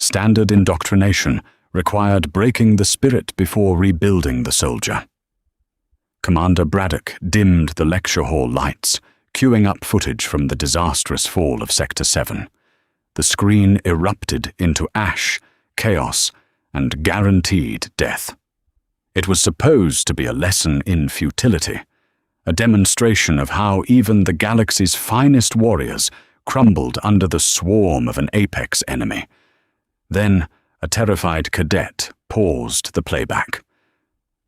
Standard indoctrination required breaking the spirit before rebuilding the soldier. Commander Braddock dimmed the lecture hall lights, queuing up footage from the disastrous fall of Sector 7. The screen erupted into ash, chaos, and guaranteed death. It was supposed to be a lesson in futility, a demonstration of how even the galaxy's finest warriors crumbled under the swarm of an apex enemy. Then, a terrified cadet paused the playback.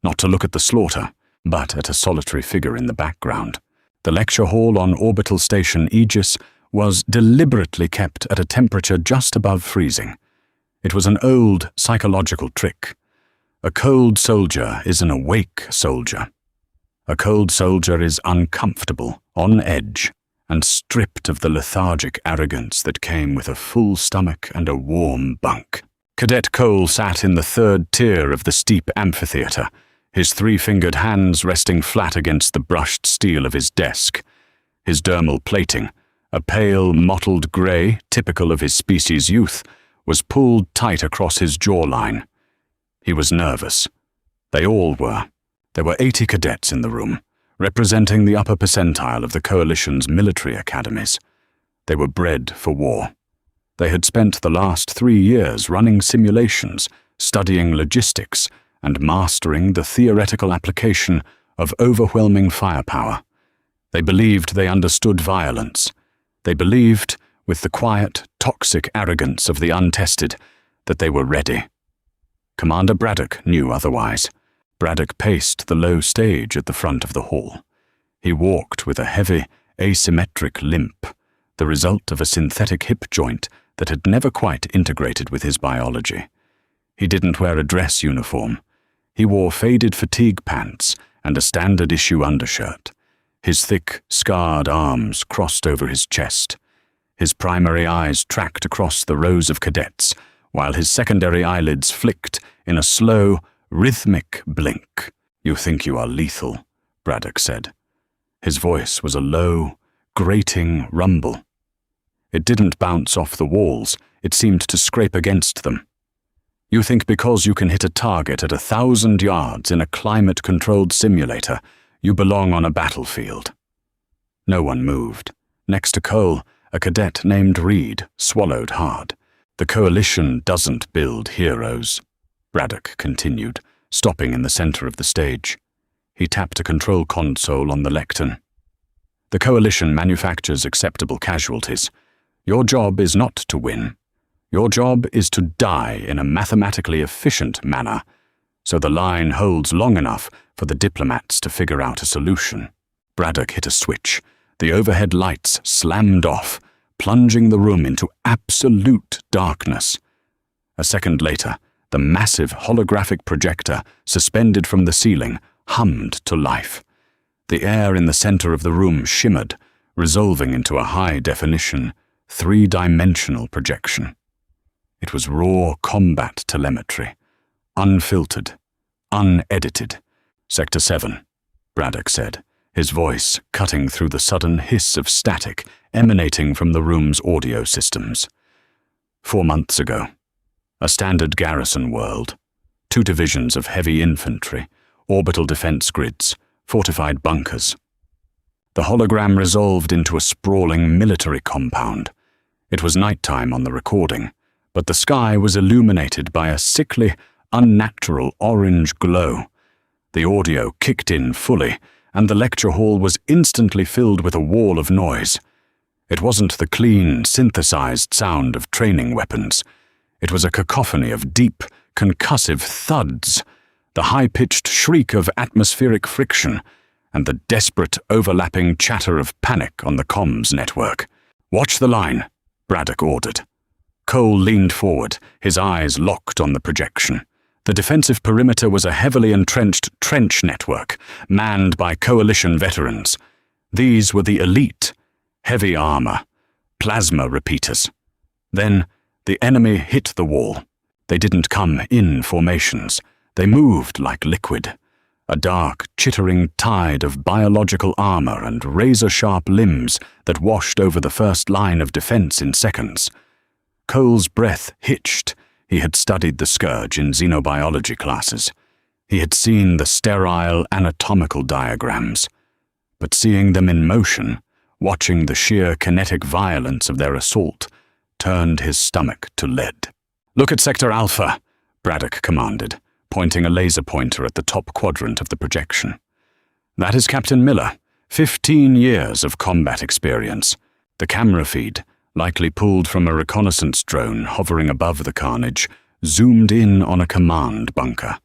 Not to look at the slaughter, but at a solitary figure in the background. The lecture hall on Orbital Station Aegis was deliberately kept at a temperature just above freezing. It was an old psychological trick. A cold soldier is an awake soldier. A cold soldier is uncomfortable, on edge, and stripped of the lethargic arrogance that came with a full stomach and a warm bunk. Cadet Cole sat in the third tier of the steep amphitheater, his three-fingered hands resting flat against the brushed steel of his desk. His dermal plating, a pale, mottled grey, typical of his species' youth, was pulled tight across his jawline. He was nervous. They all were. There were 80 cadets in the room, representing the upper percentile of the Coalition's military academies. They were bred for war. They had spent the last 3 years running simulations, studying logistics, and mastering the theoretical application of overwhelming firepower. They believed they understood violence. They believed, with the quiet, toxic arrogance of the untested, that they were ready. Commander Braddock knew otherwise. Braddock paced the low stage at the front of the hall. He walked with a heavy, asymmetric limp, the result of a synthetic hip joint that had never quite integrated with his biology. He didn't wear a dress uniform. He wore faded fatigue pants and a standard-issue undershirt. His thick, scarred arms crossed over his chest. His primary eyes tracked across the rows of cadets, while his secondary eyelids flicked in a slow, rhythmic blink. "You think you are lethal," Braddock said. His voice was a low, grating rumble. It didn't bounce off the walls, it seemed to scrape against them. "You think because you can hit a target at 1,000 yards in a climate-controlled simulator, you belong on a battlefield." No one moved. Next to Cole, a cadet named Reed swallowed hard. "The Coalition doesn't build heroes," Braddock continued, stopping in the center of the stage. He tapped a control console on the lectern. "The Coalition manufactures acceptable casualties. Your job is not to win. Your job is to die in a mathematically efficient manner, so the line holds long enough for the diplomats to figure out a solution." Braddock hit a switch. The overhead lights slammed off, plunging the room into absolute darkness. A second later, the massive holographic projector suspended from the ceiling hummed to life. The air in the center of the room shimmered, resolving into a high-definition, three-dimensional projection. It was raw combat telemetry, unfiltered, unedited. "Sector 7, Braddock said, his voice cutting through the sudden hiss of static emanating from the room's audio systems. 4 months ago, a standard garrison world, 2 divisions of heavy infantry, orbital defense grids, fortified bunkers. The hologram resolved into a sprawling military compound. It was nighttime on the recording, but the sky was illuminated by a sickly, unnatural orange glow. The audio kicked in fully, and the lecture hall was instantly filled with a wall of noise. It wasn't the clean, synthesized sound of training weapons. It was a cacophony of deep, concussive thuds, the high-pitched shriek of atmospheric friction, and the desperate, overlapping chatter of panic on the comms network. "Watch the line," Braddock ordered. Cole leaned forward, his eyes locked on the projection. The defensive perimeter was a heavily entrenched trench network, manned by Coalition veterans. These were the elite, heavy armor, plasma repeaters. Then, the enemy hit the wall. They didn't come in formations. They moved like liquid. A dark, chittering tide of biological armor and razor-sharp limbs that washed over the first line of defense in seconds. Cole's breath hitched, He had studied the scourge in xenobiology classes. He had seen the sterile anatomical diagrams. But seeing them in motion, watching the sheer kinetic violence of their assault, turned his stomach to lead. "Look at Sector Alpha," Braddock commanded, pointing a laser pointer at the top quadrant of the projection. "That is Captain Miller, 15 years of combat experience." The camera feed, likely pulled from a reconnaissance drone hovering above the carnage, zoomed in on a command bunker.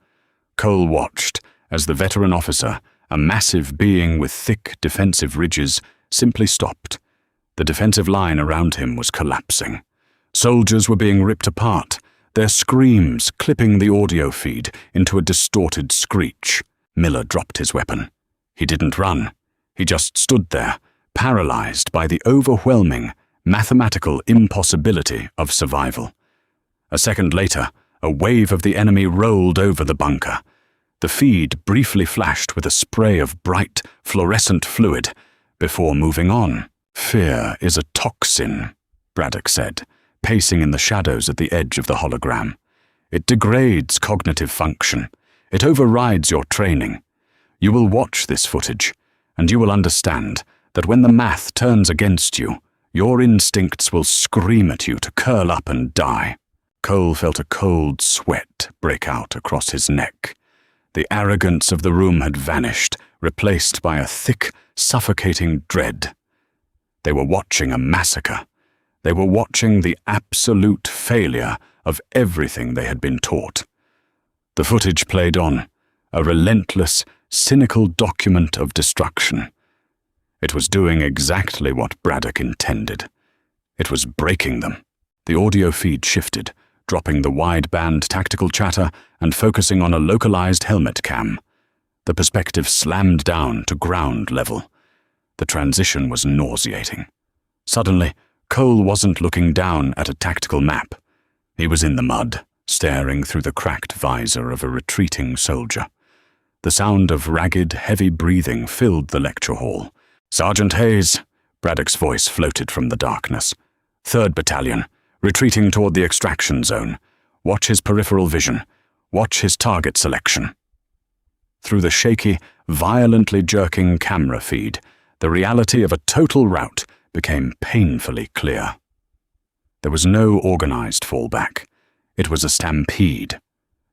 Cole watched as the veteran officer, a massive being with thick defensive ridges, simply stopped. The defensive line around him was collapsing. Soldiers were being ripped apart, their screams clipping the audio feed into a distorted screech. Miller dropped his weapon. He didn't run. He just stood there, paralyzed by the overwhelming, mathematical impossibility of survival. A second later, a wave of the enemy rolled over the bunker. The feed briefly flashed with a spray of bright, fluorescent fluid before moving on. "Fear is a toxin," Braddock said, pacing in the shadows at the edge of the hologram. "It degrades cognitive function. It overrides your training. You will watch this footage, and you will understand that when the math turns against you, your instincts will scream at you to curl up and die." Cole felt a cold sweat break out across his neck. The arrogance of the room had vanished, replaced by a thick, suffocating dread. They were watching a massacre. They were watching the absolute failure of everything they had been taught. The footage played on, a relentless, cynical document of destruction. It was doing exactly what Braddock intended. It was breaking them. The audio feed shifted, dropping the wideband tactical chatter and focusing on a localized helmet cam. The perspective slammed down to ground level. The transition was nauseating. Suddenly, Cole wasn't looking down at a tactical map. He was in the mud, staring through the cracked visor of a retreating soldier. The sound of ragged, heavy breathing filled the lecture hall. "Sergeant Hayes," Braddock's voice floated from the darkness. "3rd Battalion, retreating toward the extraction zone. Watch his peripheral vision. Watch his target selection." Through the shaky, violently jerking camera feed, the reality of a total rout became painfully clear. There was no organized fallback. It was a stampede.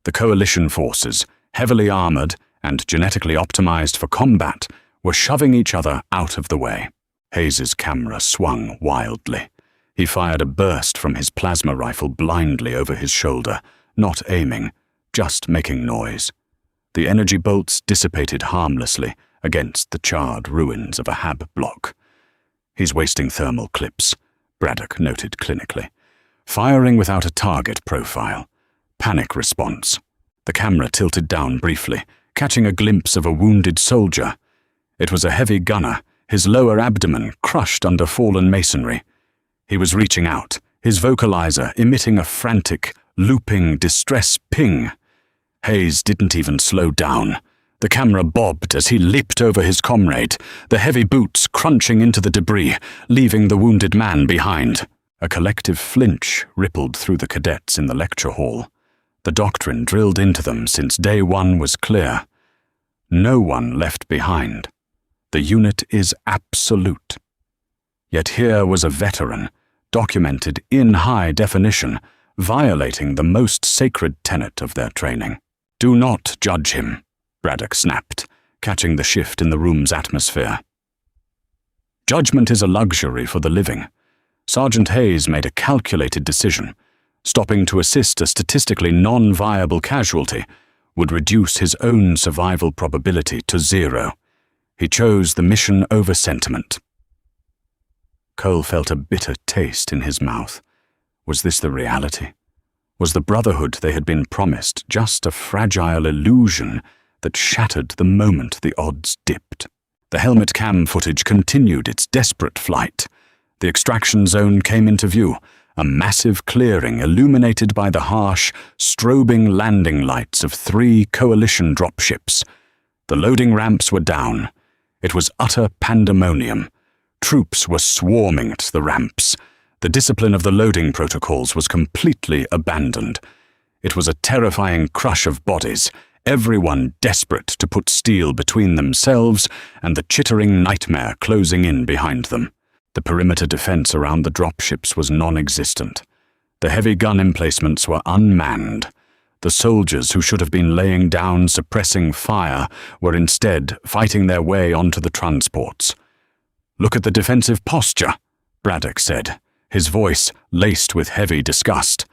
The coalition forces, heavily armored and genetically optimized for combat, were shoving each other out of the way. Hayes's camera swung wildly. He fired a burst from his plasma rifle blindly over his shoulder, not aiming, just making noise. The energy bolts dissipated harmlessly against the charred ruins of a hab block. "He's wasting thermal clips," Braddock noted clinically. "Firing without a target profile. Panic response." The camera tilted down briefly, catching a glimpse of a wounded soldier. It was a heavy gunner, his lower abdomen crushed under fallen masonry. He was reaching out, his vocalizer emitting a frantic, looping distress ping. Hayes didn't even slow down. The camera bobbed as he leaped over his comrade, the heavy boots crunching into the debris, leaving the wounded man behind. A collective flinch rippled through the cadets in the lecture hall. The doctrine drilled into them since day one was clear. No one left behind. The unit is absolute. Yet here was a veteran, documented in high definition, violating the most sacred tenet of their training. "Do not judge him," Braddock snapped, catching the shift in the room's atmosphere. Judgment is a luxury for the living. Sergeant Hayes made a calculated decision. Stopping to assist a statistically non-viable casualty would reduce his own survival probability to 0. He chose the mission over sentiment. Cole felt a bitter taste in his mouth. Was this the reality? Was the brotherhood they had been promised just a fragile illusion that shattered the moment the odds dipped? The helmet cam footage continued its desperate flight. The extraction zone came into view, a massive clearing illuminated by the harsh, strobing landing lights of 3 coalition dropships. The loading ramps were down. It was utter pandemonium. Troops were swarming at the ramps. The discipline of the loading protocols was completely abandoned. It was a terrifying crush of bodies, everyone desperate to put steel between themselves and the chittering nightmare closing in behind them. The perimeter defense around the dropships was non-existent. The heavy gun emplacements were unmanned. The soldiers who should have been laying down suppressing fire were instead fighting their way onto the transports. "Look at the defensive posture," Braddock said, his voice laced with heavy disgust.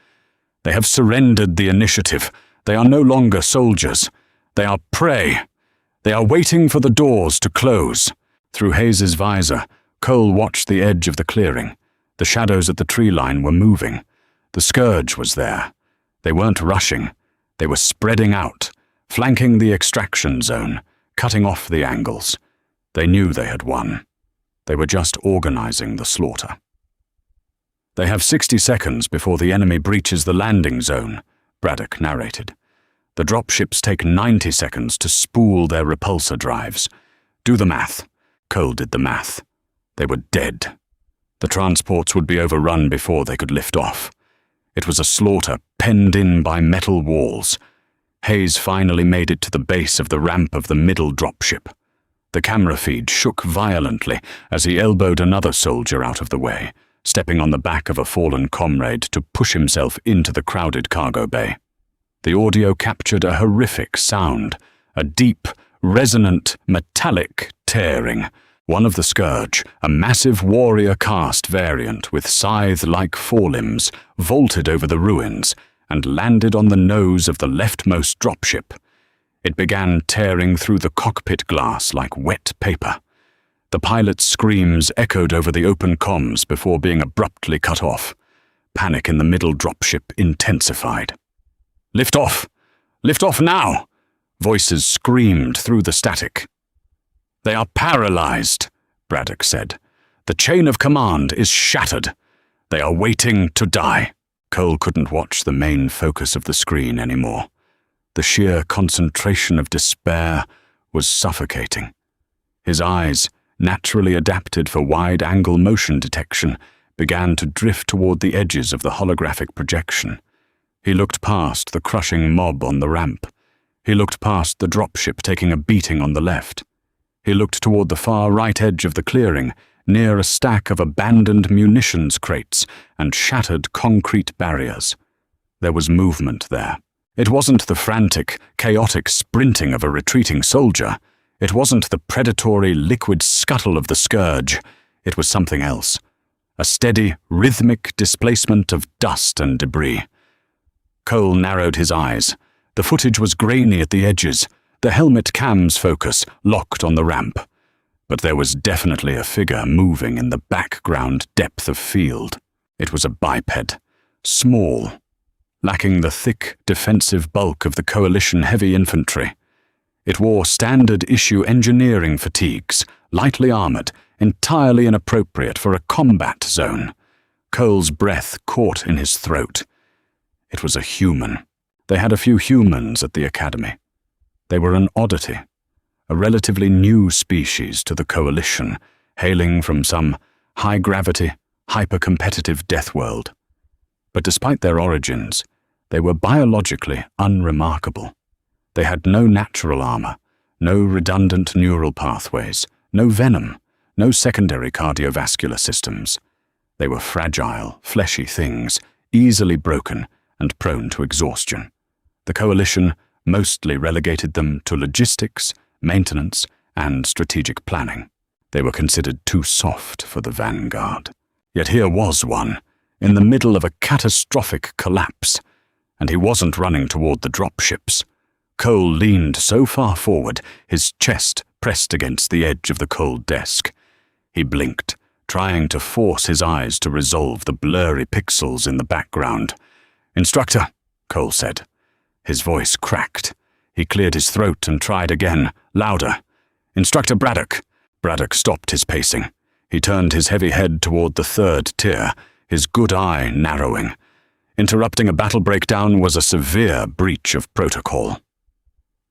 "They have surrendered the initiative. They are no longer soldiers. They are prey. They are waiting for the doors to close." Through Hayes's visor, Cole watched the edge of the clearing. The shadows at the tree line were moving. The scourge was there. They weren't rushing. They were spreading out, flanking the extraction zone, cutting off the angles. They knew they had won. They were just organizing the slaughter. "They have 60 seconds before the enemy breaches the landing zone," Braddock narrated. "The dropships take 90 seconds to spool their repulsor drives. Do the math." Cole did the math. They were dead. The transports would be overrun before they could lift off. It was a slaughter penned in by metal walls. Hayes finally made it to the base of the ramp of the middle dropship. The camera feed shook violently as he elbowed another soldier out of the way, stepping on the back of a fallen comrade to push himself into the crowded cargo bay. The audio captured a horrific sound, a deep, resonant, metallic tearing. One of the scourge, a massive warrior caste variant with scythe-like forelimbs, vaulted over the ruins and landed on the nose of the leftmost dropship. It began tearing through the cockpit glass like wet paper. The pilot's screams echoed over the open comms before being abruptly cut off. Panic in the middle dropship intensified. "Lift off! Lift off now!" Voices screamed through the static. "They are paralyzed," Braddock said. "The chain of command is shattered. They are waiting to die." Cole couldn't watch the main focus of the screen anymore. The sheer concentration of despair was suffocating. His eyes, naturally adapted for wide-angle motion detection, began to drift toward the edges of the holographic projection. He looked past the crushing mob on the ramp. He looked past the dropship taking a beating on the left. He looked toward the far right edge of the clearing, near a stack of abandoned munitions crates and shattered concrete barriers. There was movement there. It wasn't the frantic, chaotic sprinting of a retreating soldier. It wasn't the predatory, liquid scuttle of the scourge. It was something else. A steady, rhythmic displacement of dust and debris. Cole narrowed his eyes. The footage was grainy at the edges, the helmet cam's focus locked on the ramp. But there was definitely a figure moving in the background depth of field. It was a biped, small, lacking the thick, defensive bulk of the coalition heavy infantry. It wore standard-issue engineering fatigues, lightly armored, entirely inappropriate for a combat zone. Cole's breath caught in his throat. It was a human. They had a few humans at the academy. They were an oddity, a relatively new species to the coalition, hailing from some high-gravity, hyper-competitive death world. But despite their origins, they were biologically unremarkable. They had no natural armor, no redundant neural pathways, no venom, no secondary cardiovascular systems. They were fragile, fleshy things, easily broken and prone to exhaustion. The coalition mostly relegated them to logistics, maintenance, and strategic planning. They were considered too soft for the vanguard. Yet here was one, in the middle of a catastrophic collapse, and he wasn't running toward the dropships. Cole leaned so far forward, his chest pressed against the edge of the cold desk. He blinked, trying to force his eyes to resolve the blurry pixels in the background. "Instructor," Cole said. His voice cracked. He cleared his throat and tried again, louder. "Instructor Braddock." Braddock stopped his pacing. He turned his heavy head toward the third tier, his good eye narrowing. Interrupting a battle breakdown was a severe breach of protocol.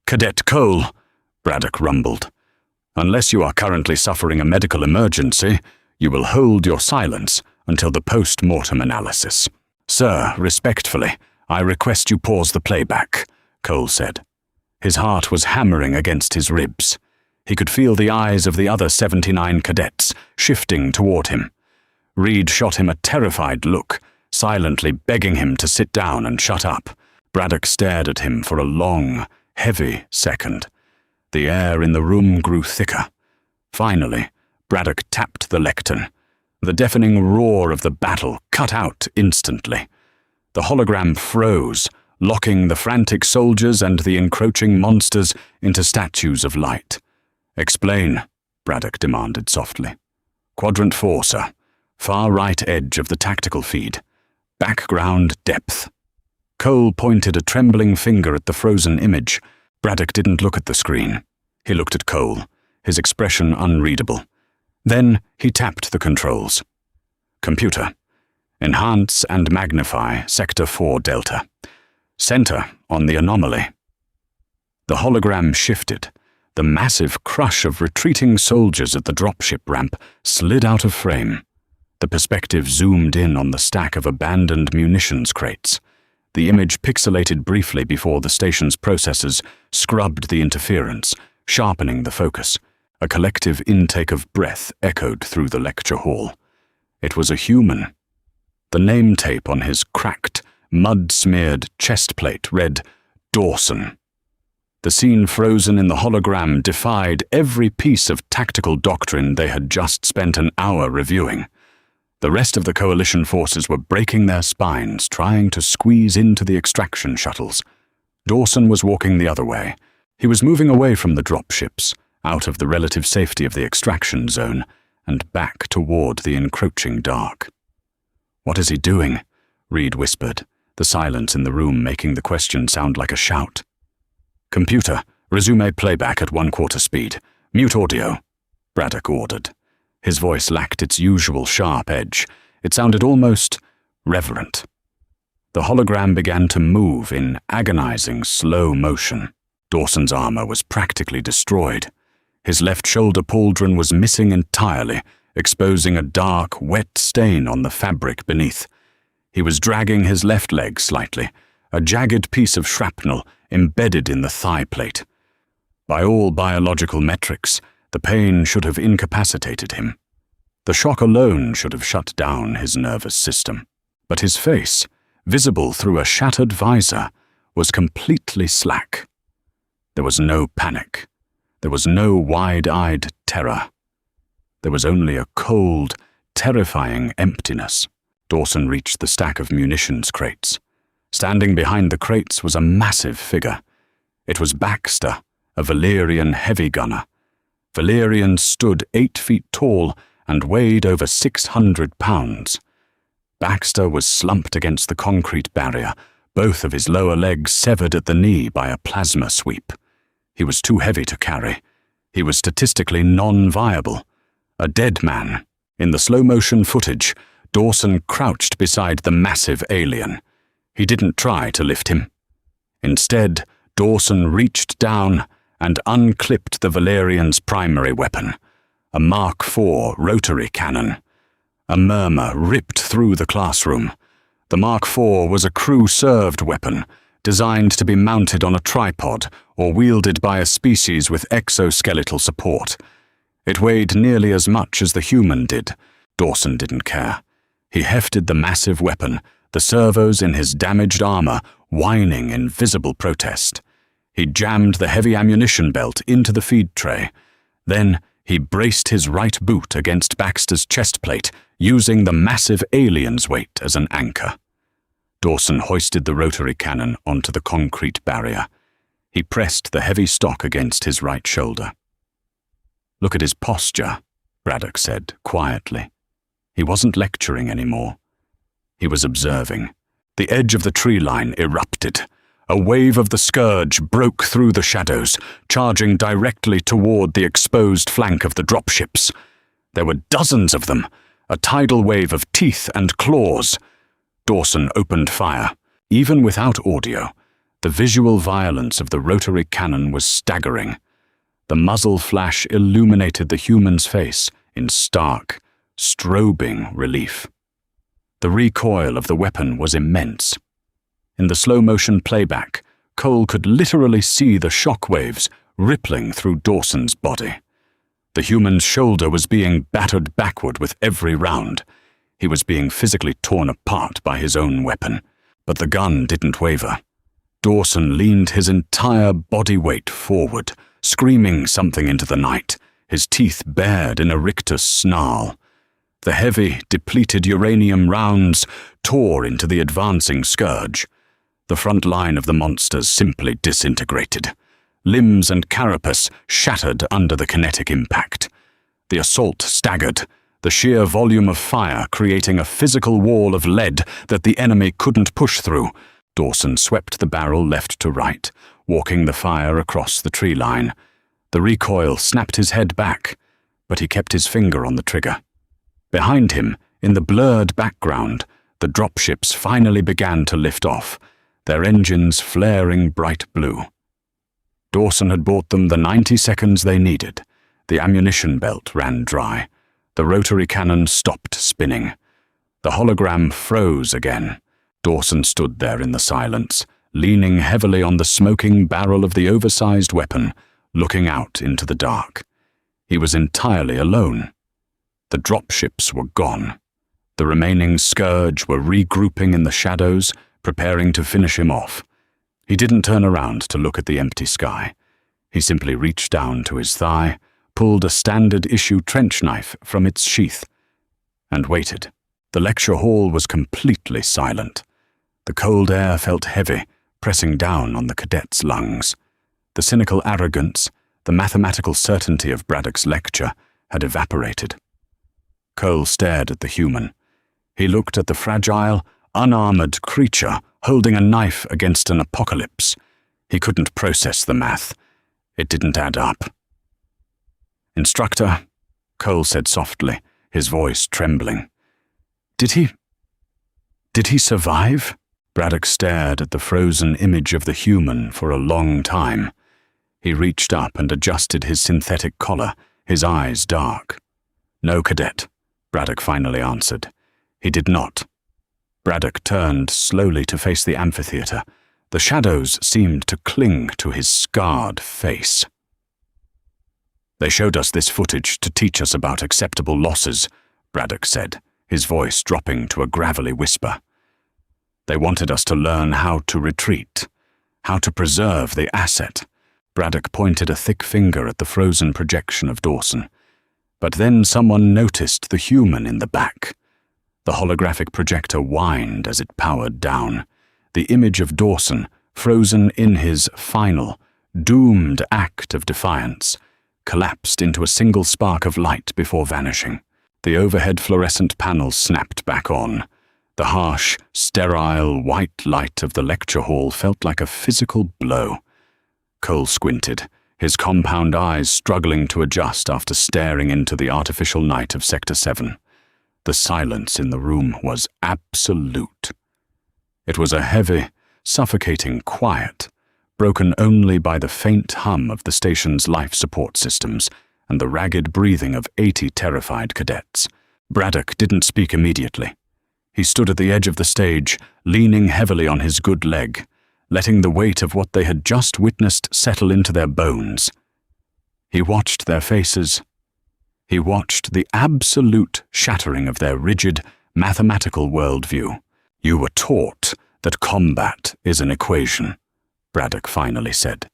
"Cadet Cole," Braddock rumbled. "Unless you are currently suffering a medical emergency, you will hold your silence until the post-mortem analysis. Sir, respectfully, "I request you pause the playback," Cole said. His heart was hammering against his ribs. He could feel the eyes of the other 79 cadets shifting toward him. Reed shot him a terrified look, silently begging him to sit down and shut up. Braddock stared at him for a long, heavy second. The air in the room grew thicker. Finally, Braddock tapped the lectern. The deafening roar of the battle cut out instantly. The hologram froze, locking the frantic soldiers and the encroaching monsters into statues of light. "Explain," Braddock demanded softly. "Quadrant 4, sir. Far right edge of the tactical feed. Background depth." Cole pointed a trembling finger at the frozen image. Braddock didn't look at the screen. He looked at Cole, his expression unreadable. Then he tapped the controls. "Computer. Enhance and magnify Sector 4 Delta. Center on the anomaly." The hologram shifted. The massive crush of retreating soldiers at the dropship ramp slid out of frame. The perspective zoomed in on the stack of abandoned munitions crates. The image pixelated briefly before the station's processors scrubbed the interference, sharpening the focus. A collective intake of breath echoed through the lecture hall. It was a human. The name tape on his cracked, mud-smeared chest plate read, "Dawson." The scene frozen in the hologram defied every piece of tactical doctrine they had just spent an hour reviewing. The rest of the coalition forces were breaking their spines, trying to squeeze into the extraction shuttles. Dawson was walking the other way. He was moving away from the dropships, out of the relative safety of the extraction zone, and back toward the encroaching dark. "What is he doing?" Reed whispered, the silence in the room making the question sound like a shout. "Computer, resume playback at 1/4 speed. Mute audio," Braddock ordered. His voice lacked its usual sharp edge. It sounded almost reverent. The hologram began to move in agonizing slow motion. Dawson's armor was practically destroyed. His left shoulder pauldron was missing entirely, exposing a dark, wet stain on the fabric beneath. He was dragging his left leg slightly, a jagged piece of shrapnel embedded in the thigh plate. By all biological metrics, the pain should have incapacitated him. The shock alone should have shut down his nervous system. But his face, visible through a shattered visor, was completely slack. There was no panic. There was no wide-eyed terror. There was only a cold, terrifying emptiness. Dawson reached the stack of munitions crates. Standing behind the crates was a massive figure. It was Baxter, a Valyrian heavy gunner. Valyrians stood 8 feet tall and weighed over 600 pounds. Baxter was slumped against the concrete barrier, both of his lower legs severed at the knee by a plasma sweep. He was too heavy to carry. He was statistically non-viable. A dead man. In the slow-motion footage, Dawson crouched beside the massive alien. He didn't try to lift him. Instead, Dawson reached down and unclipped the Valyrian's primary weapon, a Mark IV rotary cannon. A murmur ripped through the classroom. The Mark IV was a crew-served weapon, designed to be mounted on a tripod or wielded by a species with exoskeletal support. It weighed nearly as much as the human did. Dawson didn't care. He hefted the massive weapon, the servos in his damaged armor whining in visible protest. He jammed the heavy ammunition belt into the feed tray. Then he braced his right boot against Baxter's chest plate, using the massive alien's weight as an anchor. Dawson hoisted the rotary cannon onto the concrete barrier. He pressed the heavy stock against his right shoulder. "Look at his posture," Braddock said quietly. He wasn't lecturing anymore. He was observing. The edge of the tree line erupted. A wave of the scourge broke through the shadows, charging directly toward the exposed flank of the dropships. There were dozens of them, a tidal wave of teeth and claws. Dawson opened fire. Even without audio, the visual violence of the rotary cannon was staggering. The muzzle flash illuminated the human's face in stark, strobing relief. The recoil of the weapon was immense. In the slow-motion playback, Cole could literally see the shock waves rippling through Dawson's body. The human's shoulder was being battered backward with every round. He was being physically torn apart by his own weapon, but the gun didn't waver. Dawson leaned his entire body weight forward, screaming something into the night, his teeth bared in a rictus snarl. The heavy, depleted uranium rounds tore into the advancing scourge. The front line of the monsters simply disintegrated. Limbs and carapace shattered under the kinetic impact. The assault staggered, the sheer volume of fire creating a physical wall of lead that the enemy couldn't push through. Dawson swept the barrel left to right, walking the fire across the tree line. The recoil snapped his head back, but he kept his finger on the trigger. Behind him, in the blurred background, the dropships finally began to lift off, their engines flaring bright blue. Dawson had bought them the 90 seconds they needed. The ammunition belt ran dry. The rotary cannon stopped spinning. The hologram froze again. Dawson stood there in the silence, leaning heavily on the smoking barrel of the oversized weapon, looking out into the dark. He was entirely alone. The dropships were gone. The remaining scourge were regrouping in the shadows, preparing to finish him off. He didn't turn around to look at the empty sky. He simply reached down to his thigh, pulled a standard-issue trench knife from its sheath, and waited. The lecture hall was completely silent. The cold air felt heavy, pressing down on the cadets' lungs. The cynical arrogance, the mathematical certainty of Braddock's lecture had evaporated. Cole stared at the human. He looked at the fragile, unarmored creature holding a knife against an apocalypse. He couldn't process the math. It didn't add up. "Instructor," Cole said softly, his voice trembling. Did he survive?" Braddock stared at the frozen image of the human for a long time. He reached up and adjusted his synthetic collar, his eyes dark. "No, Cadet," Braddock finally answered. He did not. Braddock turned slowly to face the amphitheater. The shadows seemed to cling to his scarred face. "They showed us this footage to teach us about acceptable losses," Braddock said, his voice dropping to a gravelly whisper. "They wanted us to learn how to retreat, how to preserve the asset." Braddock pointed a thick finger at the frozen projection of Dawson. But then someone noticed the human in the back. The holographic projector whined as it powered down. The image of Dawson, frozen in his final, doomed act of defiance, collapsed into a single spark of light before vanishing. The overhead fluorescent panel snapped back on. The harsh, sterile, white light of the lecture hall felt like a physical blow. Cole squinted, his compound eyes struggling to adjust after staring into the artificial night of Sector 7. The silence in the room was absolute. It was a heavy, suffocating quiet, broken only by the faint hum of the station's life support systems and the ragged breathing of 80 terrified cadets. Braddock didn't speak immediately. He stood at the edge of the stage, leaning heavily on his good leg, letting the weight of what they had just witnessed settle into their bones. He watched their faces. He watched the absolute shattering of their rigid, mathematical worldview. "You were taught that combat is an equation," Braddock finally said.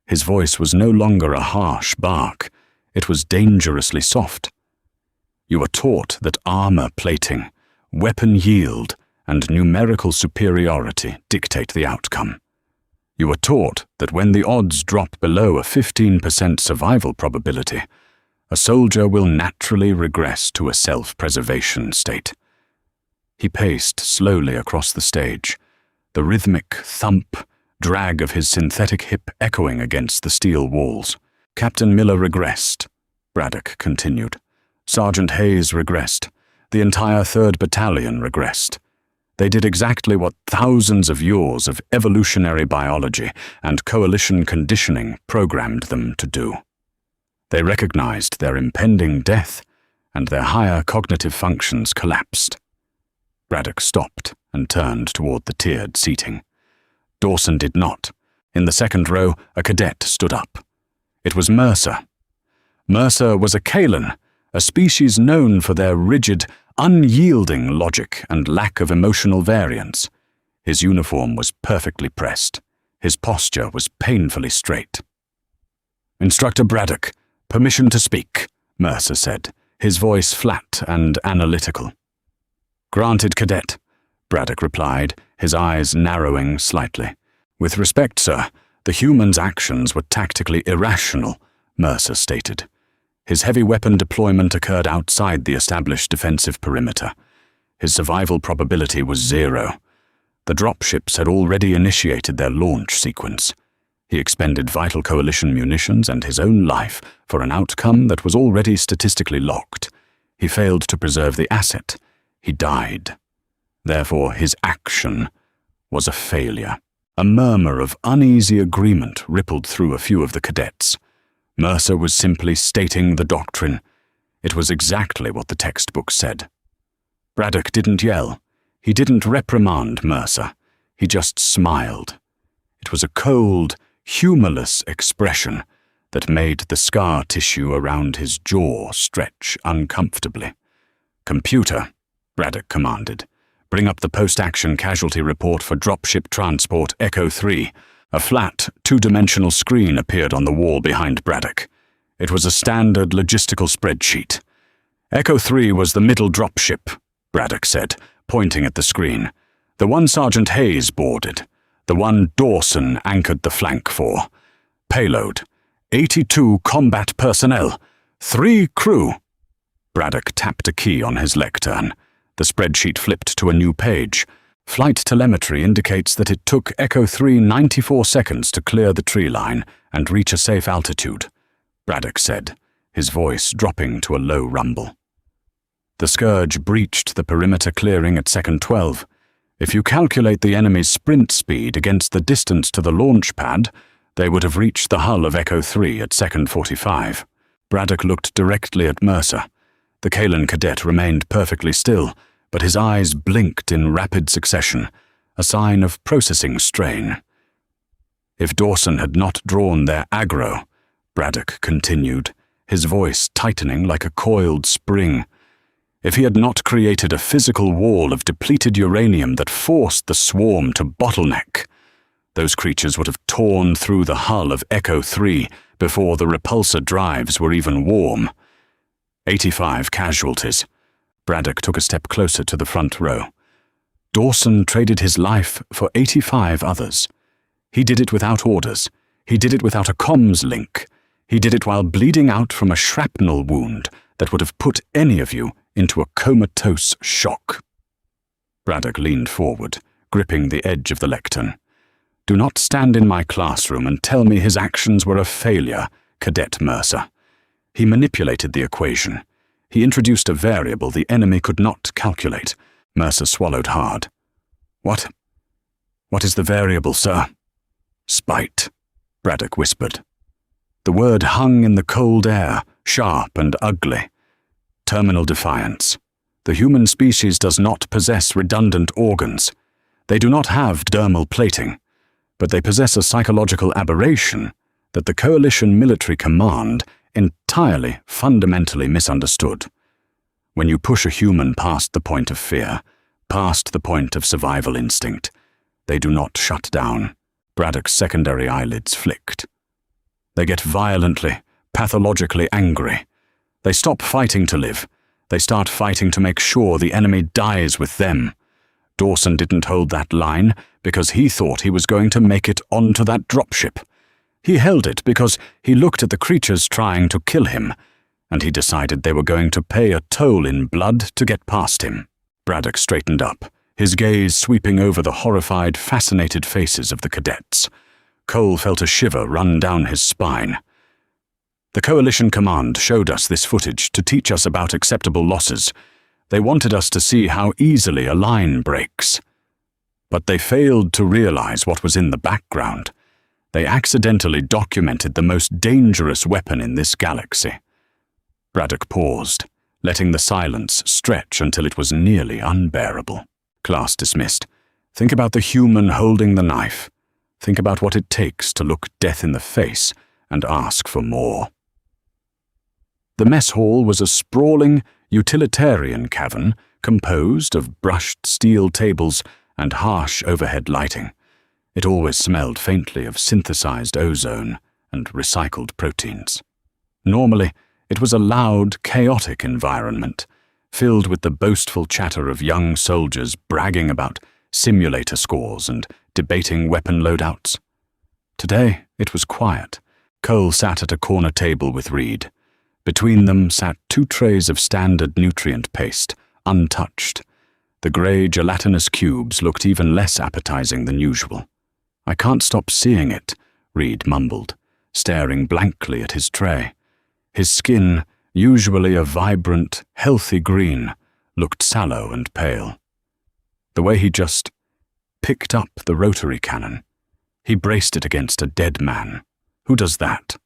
His voice was no longer a harsh bark. It was dangerously soft. "You were taught that armor plating, weapon yield, and numerical superiority dictate the outcome. You were taught that when the odds drop below a 15% survival probability, a soldier will naturally regress to a self-preservation state." He paced slowly across the stage, the rhythmic thump, drag of his synthetic hip echoing against the steel walls. "Captain Miller regressed," Braddock continued. "Sergeant Hayes regressed. The entire 3rd Battalion regressed. They did exactly what thousands of years of evolutionary biology and coalition conditioning programmed them to do. They recognized their impending death, and their higher cognitive functions collapsed." Braddock stopped and turned toward the tiered seating. Dawson did not. In the second row, a cadet stood up. It was Mercer. Mercer was a Kalan, a species known for their rigid, unyielding logic and lack of emotional variance. His uniform was perfectly pressed. His posture was painfully straight. "Instructor Braddock, permission to speak," Mercer said, his voice flat and analytical. "Granted, Cadet," Braddock replied, his eyes narrowing slightly. "With respect, sir, the human's actions were tactically irrational," Mercer stated. His heavy weapon deployment occurred outside the established defensive perimeter. His survival probability was 0. The dropships had already initiated their launch sequence. He expended vital coalition munitions and his own life for an outcome that was already statistically locked. He failed to preserve the asset. He died. Therefore, his action was a failure. A murmur of uneasy agreement rippled through a few of the cadets. Mercer was simply stating the doctrine. It was exactly what the textbook said. Braddock didn't yell. He didn't reprimand Mercer. He just smiled. It was a cold, humorless expression that made the scar tissue around his jaw stretch uncomfortably. "Computer," Braddock commanded, "bring up the post-action casualty report for dropship transport Echo 3. A flat, two-dimensional screen appeared on the wall behind Braddock. It was a standard logistical spreadsheet. "Echo 3 was the middle dropship," Braddock said, pointing at the screen. "The one Sergeant Hayes boarded. The one Dawson anchored the flank for. Payload: 82 combat personnel. 3 crew." Braddock tapped a key on his lectern. The spreadsheet flipped to a new page. Flight telemetry indicates that it took Echo 3 94 seconds to clear the tree line and reach a safe altitude, Braddock said, his voice dropping to a low rumble. "The Scourge breached the perimeter clearing at second 12. If you calculate the enemy's sprint speed against the distance to the launch pad, they would have reached the hull of Echo 3 at second 45. Braddock looked directly at Mercer. The Kalan cadet remained perfectly still, but his eyes blinked in rapid succession, a sign of processing strain. "If Dawson had not drawn their aggro," Braddock continued, his voice tightening like a coiled spring, "if he had not created a physical wall of depleted uranium that forced the swarm to bottleneck, those creatures would have torn through the hull of Echo 3 before the repulsor drives were even warm. 85 casualties." Braddock took a step closer to the front row. "Dawson traded his life for 85 others. He did it without orders. He did it without a comms link. He did it while bleeding out from a shrapnel wound that would have put any of you into a comatose shock." Braddock leaned forward, gripping the edge of the lectern. "Do not stand in my classroom and tell me his actions were a failure, Cadet Mercer. He manipulated the equation. He introduced a variable the enemy could not calculate." Mercer swallowed hard. What is the variable, sir?" "Spite," Braddock whispered. The word hung in the cold air, sharp and ugly. Terminal defiance. The human species does not possess redundant organs. They do not have dermal plating, but they possess a psychological aberration that the Coalition Military Command entirely, fundamentally misunderstood. When you push a human past the point of fear, past the point of survival instinct, they do not shut down. Braddock's secondary eyelids flicked. They get violently, pathologically angry. They stop fighting to live. They start fighting to make sure the enemy dies with them. Dawson didn't hold that line because he thought he was going to make it onto that dropship. He held it because he looked at the creatures trying to kill him, and he decided they were going to pay a toll in blood to get past him. Braddock straightened up, his gaze sweeping over the horrified, fascinated faces of the cadets. Cole felt a shiver run down his spine. "The Coalition Command showed us this footage to teach us about acceptable losses. They wanted us to see how easily a line breaks. But they failed to realize what was in the background. They accidentally documented the most dangerous weapon in this galaxy." Braddock paused, letting the silence stretch until it was nearly unbearable. "Class dismissed. Think about the human holding the knife. Think about what it takes to look death in the face and ask for more. The mess hall was a sprawling, utilitarian cavern composed of brushed steel tables and harsh overhead lighting. It always smelled faintly of synthesized ozone and recycled proteins. Normally, it was a loud, chaotic environment, filled with the boastful chatter of young soldiers bragging about simulator scores and debating weapon loadouts. Today, it was quiet. Cole sat at a corner table with Reed. Between them sat 2 trays of standard nutrient paste, untouched. The grey gelatinous cubes looked even less appetizing than usual. "I can't stop seeing it," Reed mumbled, staring blankly at his tray. His skin, usually a vibrant, healthy green, looked sallow and pale. The way he just picked up the rotary cannon. He braced it against a dead man. Who does that?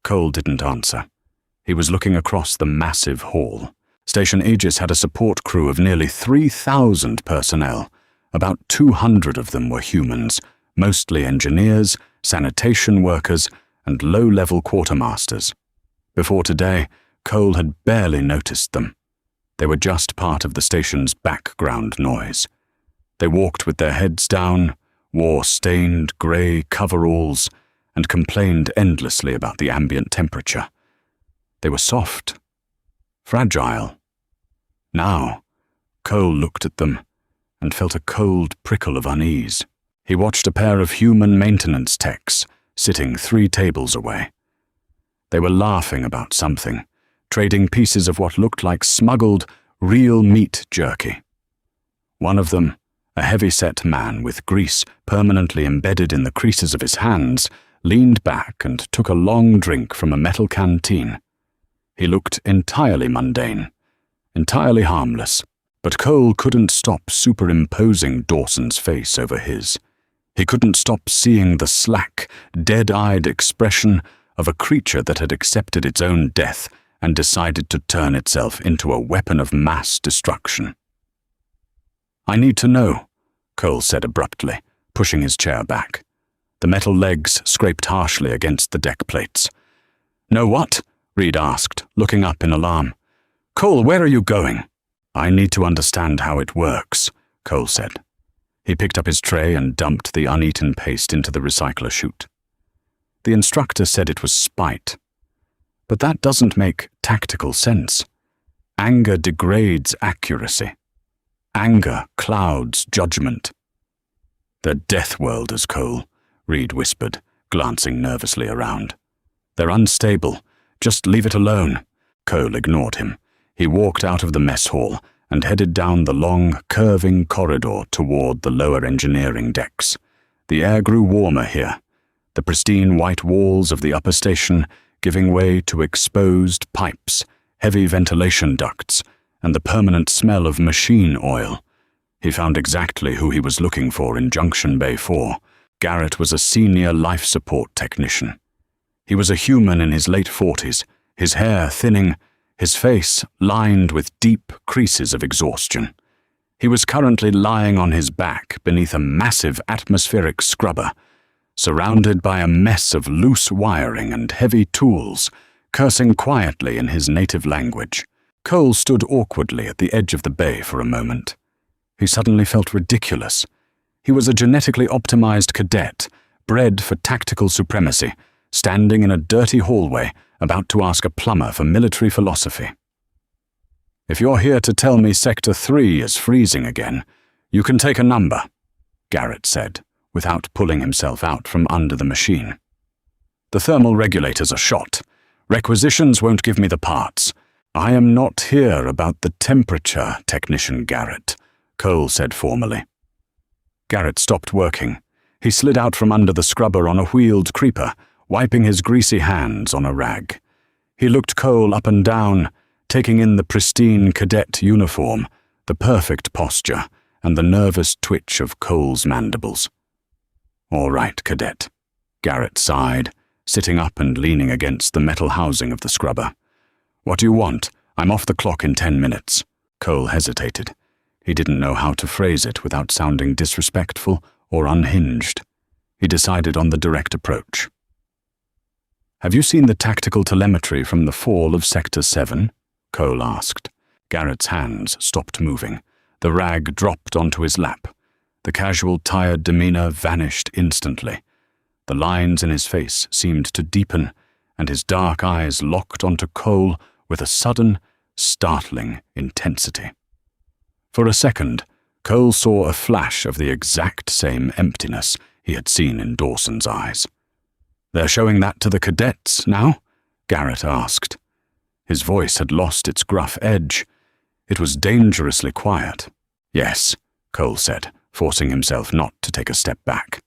Cole didn't answer. He was looking across the massive hall. Station Aegis had a support crew of nearly 3,000 personnel. About 200 of them were humans, mostly engineers, sanitation workers, and low-level quartermasters. Before today, Cole had barely noticed them. They were just part of the station's background noise. They walked with their heads down, wore stained grey coveralls, and complained endlessly about the ambient temperature. They were soft, fragile. Now, Cole looked at them and felt a cold prickle of unease. He watched a pair of human maintenance techs sitting 3 tables away. They were laughing about something, trading pieces of what looked like smuggled, real meat jerky. One of them, a heavy-set man with grease permanently embedded in the creases of his hands, leaned back and took a long drink from a metal canteen. He looked entirely mundane, entirely harmless, but Cole couldn't stop superimposing Dawson's face over his. He couldn't stop seeing the slack, dead-eyed expression of a creature that had accepted its own death and decided to turn itself into a weapon of mass destruction. "I need to know," Cole said abruptly, pushing his chair back. The metal legs scraped harshly against the deck plates. "Know what?" Reed asked, looking up in alarm. "Cole, where are you going?" "I need to understand how it works," Cole said. He picked up his tray and dumped the uneaten paste into the recycler chute. The instructor said it was spite. But that doesn't make tactical sense. Anger degrades accuracy. Anger clouds judgment. "They're death worlders, Cole," Reed whispered, glancing nervously around. "They're unstable. Just leave it alone." Cole ignored him. He walked out of the mess hall and headed down the long, curving corridor toward the lower engineering decks. The air grew warmer here, the pristine white walls of the upper station giving way to exposed pipes, heavy ventilation ducts, and the permanent smell of machine oil. He found exactly who he was looking for in Junction Bay 4. Garrett was a senior life support technician. He was a human in his late 40s, his hair thinning, his face lined with deep creases of exhaustion. He was currently lying on his back beneath a massive atmospheric scrubber, surrounded by a mess of loose wiring and heavy tools, cursing quietly in his native language. Cole stood awkwardly at the edge of the bay for a moment. He suddenly felt ridiculous. He was a genetically optimized cadet, bred for tactical supremacy, standing in a dirty hallway, about to ask a plumber for military philosophy. "If you're here to tell me Sector 3 is freezing again, you can take a number," Garrett said, without pulling himself out from under the machine. "The thermal regulators are shot. Requisitions won't give me the parts. I am not here about the temperature, Technician Garrett," Cole said formally. Garrett stopped working. He slid out from under the scrubber on a wheeled creeper, wiping his greasy hands on a rag. He looked Cole up and down, taking in the pristine cadet uniform, the perfect posture, and the nervous twitch of Cole's mandibles. "All right, cadet," Garrett sighed, sitting up and leaning against the metal housing of the scrubber. "What do you want? I'm off the clock in 10 minutes. Cole hesitated. He didn't know how to phrase it without sounding disrespectful or unhinged. He decided on the direct approach. "Have you seen the tactical telemetry from the fall of Sector 7? Cole asked. Garrett's hands stopped moving. The rag dropped onto his lap. The casual, tired demeanor vanished instantly. The lines in his face seemed to deepen, and his dark eyes locked onto Cole with a sudden, startling intensity. For a second, Cole saw a flash of the exact same emptiness he had seen in Dawson's eyes. "They're showing that to the cadets now?" Garrett asked. His voice had lost its gruff edge. It was dangerously quiet. "Yes," Cole said, forcing himself not to take a step back.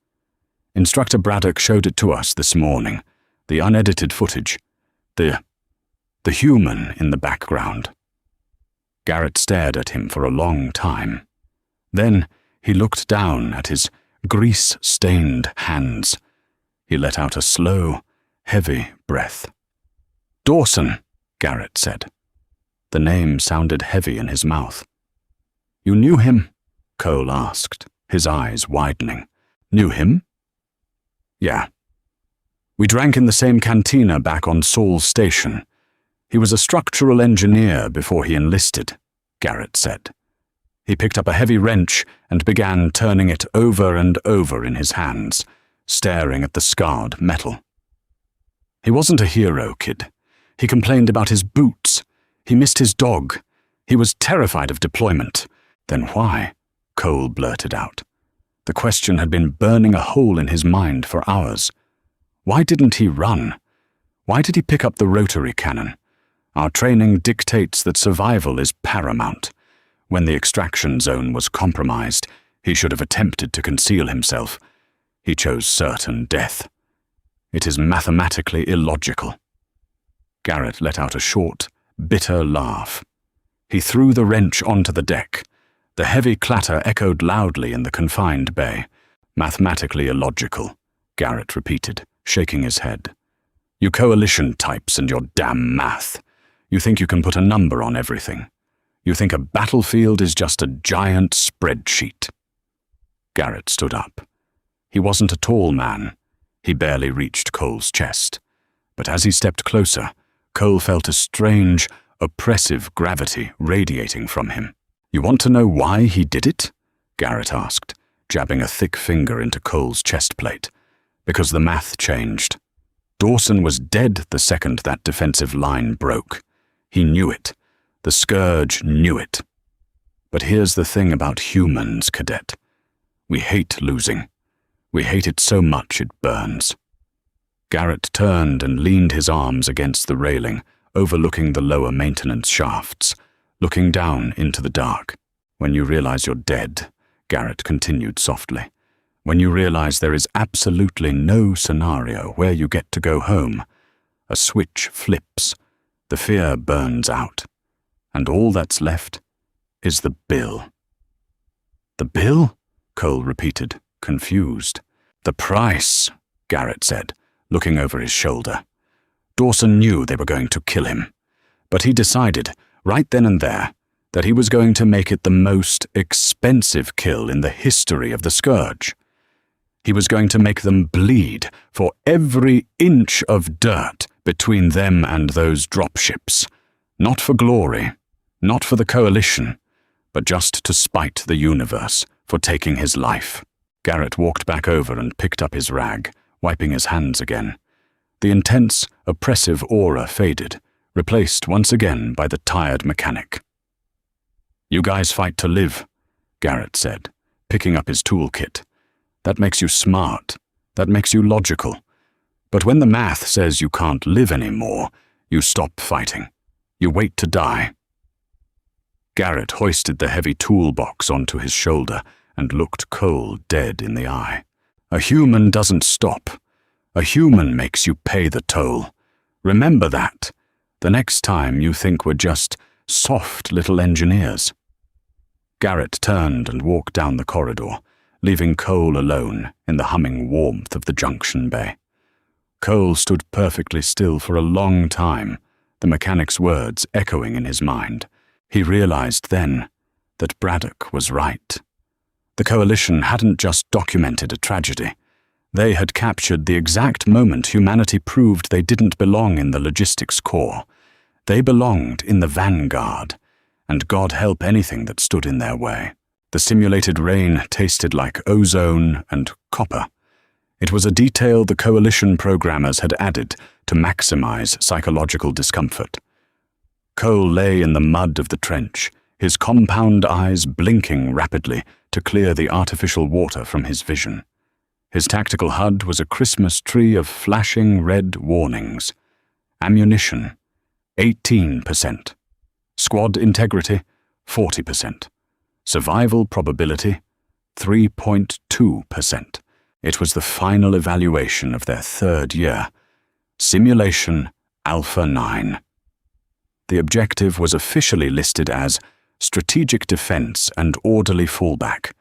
"Instructor Braddock showed it to us this morning. The unedited footage. The human in the background." Garrett stared at him for a long time. Then he looked down at his grease-stained hands. He let out a slow, heavy breath. "Dawson," Garrett said. The name sounded heavy in his mouth. "You knew him?" Cole asked, his eyes widening. "Knew him?" "Yeah. We drank in the same cantina back on Saul's station. He was a structural engineer before he enlisted," Garrett said. He picked up a heavy wrench and began turning it over and over in his hands, staring at the scarred metal. "He wasn't a hero, kid. He complained about his boots. He missed his dog. He was terrified of deployment. Then why?" Cole blurted out. The question had been burning a hole in his mind for hours. Why didn't he run? Why did he pick up the rotary cannon? Our training dictates that survival is paramount. When the extraction zone was compromised, he should have attempted to conceal himself. He chose certain death. It is mathematically illogical. Garrett let out a short, bitter laugh. He threw the wrench onto the deck. The heavy clatter echoed loudly in the confined bay. "Mathematically illogical," Garrett repeated, shaking his head. "You coalition types and your damn math. You think you can put a number on everything. You think a battlefield is just a giant spreadsheet." Garrett stood up. He wasn't a tall man. He barely reached Cole's chest. But as he stepped closer, Cole felt a strange, oppressive gravity radiating from him. "You want to know why he did it?" Garrett asked, jabbing a thick finger into Cole's chest plate. "Because the math changed. Dawson was dead the second that defensive line broke. He knew it. The Scourge knew it. But here's the thing about humans, Cadet. We hate losing. We hate it so much it burns." Garrett turned and leaned his arms against the railing, overlooking the lower maintenance shafts, looking down into the dark. "When you realize you're dead," Garrett continued softly, "when you realize there is absolutely no scenario where you get to go home, a switch flips, the fear burns out, and all that's left is the bill." "The bill?" Cole repeated, confused. "The price," Garrett said, looking over his shoulder. Dawson knew they were going to kill him, but he decided, right then and there, that he was going to make it the most expensive kill in the history of the Scourge. He was going to make them bleed for every inch of dirt between them and those dropships. Not for glory, not for the Coalition, but just to spite the universe for taking his life. Garrett walked back over and picked up his rag, wiping his hands again. The intense, oppressive aura faded, replaced once again by the tired mechanic. "You guys fight to live," Garrett said, picking up his toolkit. "That makes you smart. That makes you logical. But when the math says you can't live anymore, you stop fighting. You wait to die." Garrett hoisted the heavy toolbox onto his shoulder and looked Cole dead in the eye. "A human doesn't stop. A human makes you pay the toll. Remember that, the next time you think we're just soft little engineers." Garrett turned and walked down the corridor, leaving Cole alone in the humming warmth of the junction bay. Cole stood perfectly still for a long time, the mechanic's words echoing in his mind. He realized then that Braddock was right. The Coalition hadn't just documented a tragedy. They had captured the exact moment humanity proved they didn't belong in the logistics core. They belonged in the vanguard, and God help anything that stood in their way. The simulated rain tasted like ozone and copper. It was a detail the coalition programmers had added to maximize psychological discomfort. Cole lay in the mud of the trench, his compound eyes blinking rapidly to clear the artificial water from his vision. His tactical HUD was a Christmas tree of flashing red warnings. Ammunition, 18%. Squad integrity, 40%. Survival probability, 3.2%. It was the final evaluation of their third year. Simulation Alpha 9. The objective was officially listed as Strategic Defense and Orderly Fallback.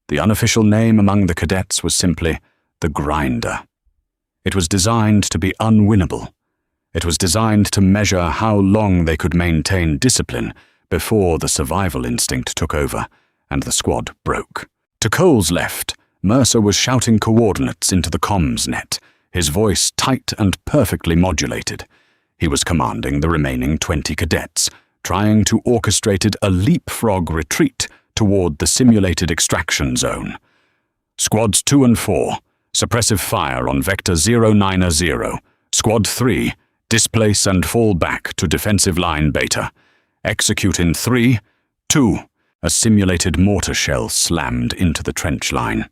The unofficial name among the cadets was simply the Grinder. It was designed to be unwinnable. It was designed to measure how long they could maintain discipline before the survival instinct took over and the squad broke. To Cole's left, Mercer was shouting coordinates into the comms net, his voice tight and perfectly modulated. He was commanding the remaining 20 cadets, trying to orchestrate a leapfrog retreat toward the simulated extraction zone. Squads 2 and 4, suppressive fire on Vector 090. Squad 3, displace and fall back to defensive line Beta. Execute in 3, 2. A simulated mortar shell slammed into the trench line.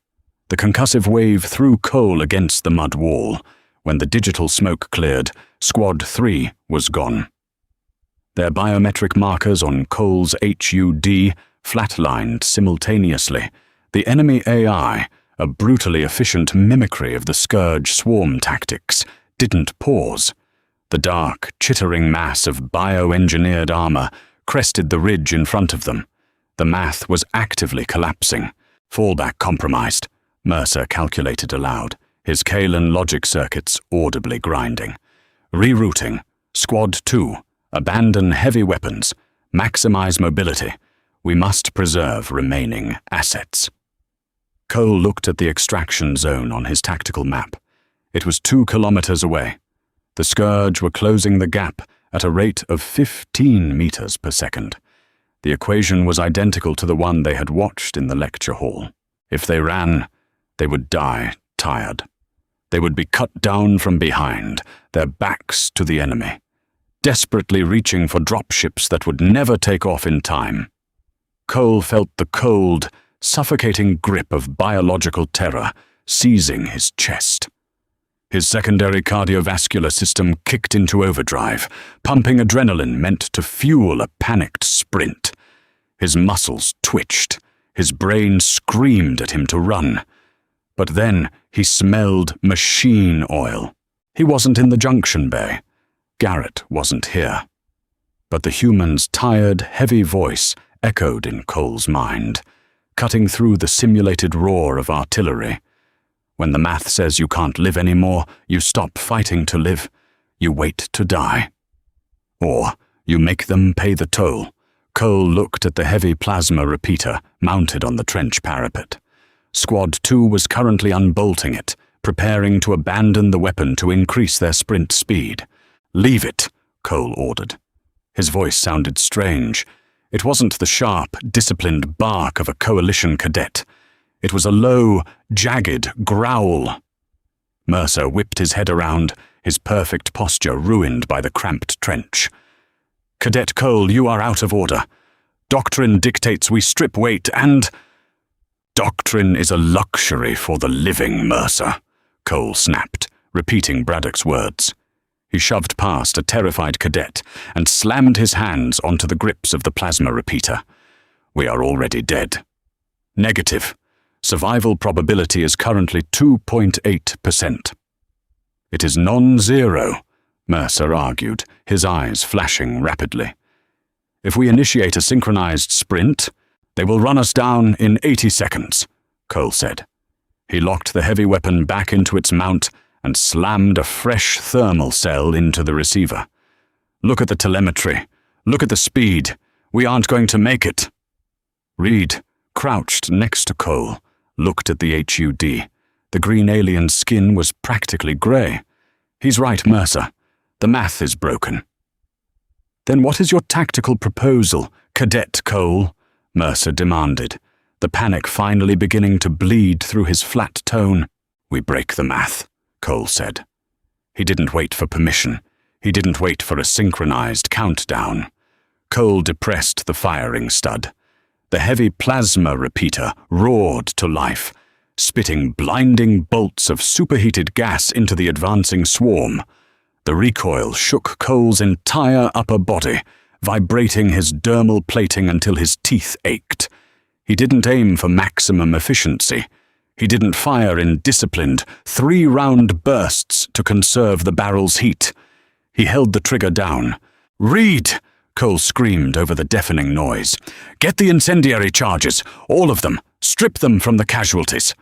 The concussive wave threw Cole against the mud wall. When the digital smoke cleared, Squad 3 was gone. Their biometric markers on Cole's HUD flatlined simultaneously. The enemy AI, a brutally efficient mimicry of the Scourge swarm tactics, didn't pause. The dark, chittering mass of bioengineered armor crested the ridge in front of them. The math was actively collapsing. Fallback compromised, Mercer calculated aloud, his Kalen logic circuits audibly grinding. Rerouting. Squad 2. Abandon heavy weapons. Maximize mobility. We must preserve remaining assets. Cole looked at the extraction zone on his tactical map. It was 2 kilometers away. The Scourge were closing the gap at a rate of 15 meters per second. The equation was identical to the one they had watched in the lecture hall. If they ran, they would die tired. They would be cut down from behind, their backs to the enemy, desperately reaching for dropships that would never take off in time. Cole felt the cold, suffocating grip of biological terror seizing his chest. His secondary cardiovascular system kicked into overdrive, pumping adrenaline meant to fuel a panicked sprint. His muscles twitched, his brain screamed at him to run. But then he smelled machine oil. He wasn't in the junction bay. Garrett wasn't here. But the human's tired, heavy voice echoed in Cole's mind, cutting through the simulated roar of artillery. When the math says you can't live anymore, you stop fighting to live. You wait to die. Or you make them pay the toll. Cole looked at the heavy plasma repeater mounted on the trench parapet. Squad 2 was currently unbolting it, preparing to abandon the weapon to increase their sprint speed. "Leave it," Cole ordered. His voice sounded strange. It wasn't the sharp, disciplined bark of a coalition cadet. It was a low, jagged growl. Mercer whipped his head around, his perfect posture ruined by the cramped trench. "Cadet Cole, you are out of order. Doctrine dictates we strip weight and—" "Doctrine is a luxury for the living, Mercer," Cole snapped, repeating Braddock's words. He shoved past a terrified cadet and slammed his hands onto the grips of the plasma repeater. "We are already dead." "Negative. Survival probability is currently 2.8%. "It is non-zero," Mercer argued, his eyes flashing rapidly. "If we initiate a synchronized sprint, they will run us down in 80 seconds, Cole said. He locked the heavy weapon back into its mount and slammed a fresh thermal cell into the receiver. "Look at the telemetry. Look at the speed. We aren't going to make it." Reed, crouched next to Cole, looked at the HUD. The green alien's skin was practically grey. "He's right, Mercer. The math is broken." "Then what is your tactical proposal, Cadet Cole?" Mercer demanded, the panic finally beginning to bleed through his flat tone. "We break the math," Cole said. He didn't wait for permission. He didn't wait for a synchronized countdown. Cole depressed the firing stud. The heavy plasma repeater roared to life, spitting blinding bolts of superheated gas into the advancing swarm. The recoil shook Cole's entire upper body, vibrating his dermal plating until his teeth ached. He didn't aim for maximum efficiency. He didn't fire in disciplined, 3-round bursts to conserve the barrel's heat. He held the trigger down. "Reed!" Cole screamed over the deafening noise. "Get the incendiary charges, all of them. Strip them from the casualties."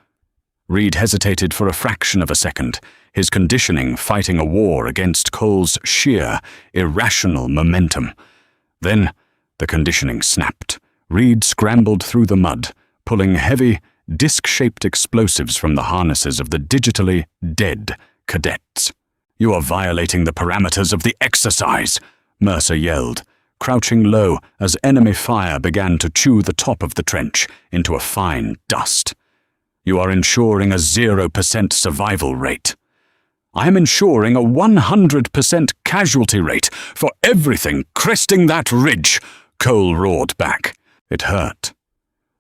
Reed hesitated for a fraction of a second, his conditioning fighting a war against Cole's sheer, irrational momentum. Then the conditioning snapped. Reed scrambled through the mud, pulling heavy, disc-shaped explosives from the harnesses of the digitally dead cadets. "You are violating the parameters of the exercise," Mercer yelled, crouching low as enemy fire began to chew the top of the trench into a fine dust. "You are ensuring a 0% survival rate." "I am ensuring a 100% casualty rate for everything cresting that ridge," Cole roared back. It hurt.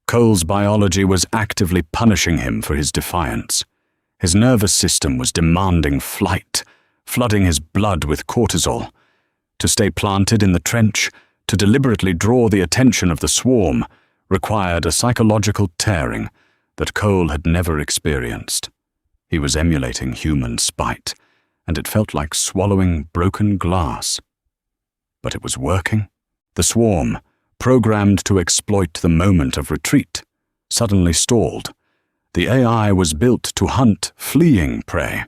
Cole's biology was actively punishing him for his defiance. His nervous system was demanding flight, flooding his blood with cortisol. To stay planted in the trench, to deliberately draw the attention of the swarm, required a psychological tearing that Cole had never experienced. He was emulating human spite, and it felt like swallowing broken glass. But it was working. The swarm, programmed to exploit the moment of retreat, suddenly stalled. The AI was built to hunt fleeing prey.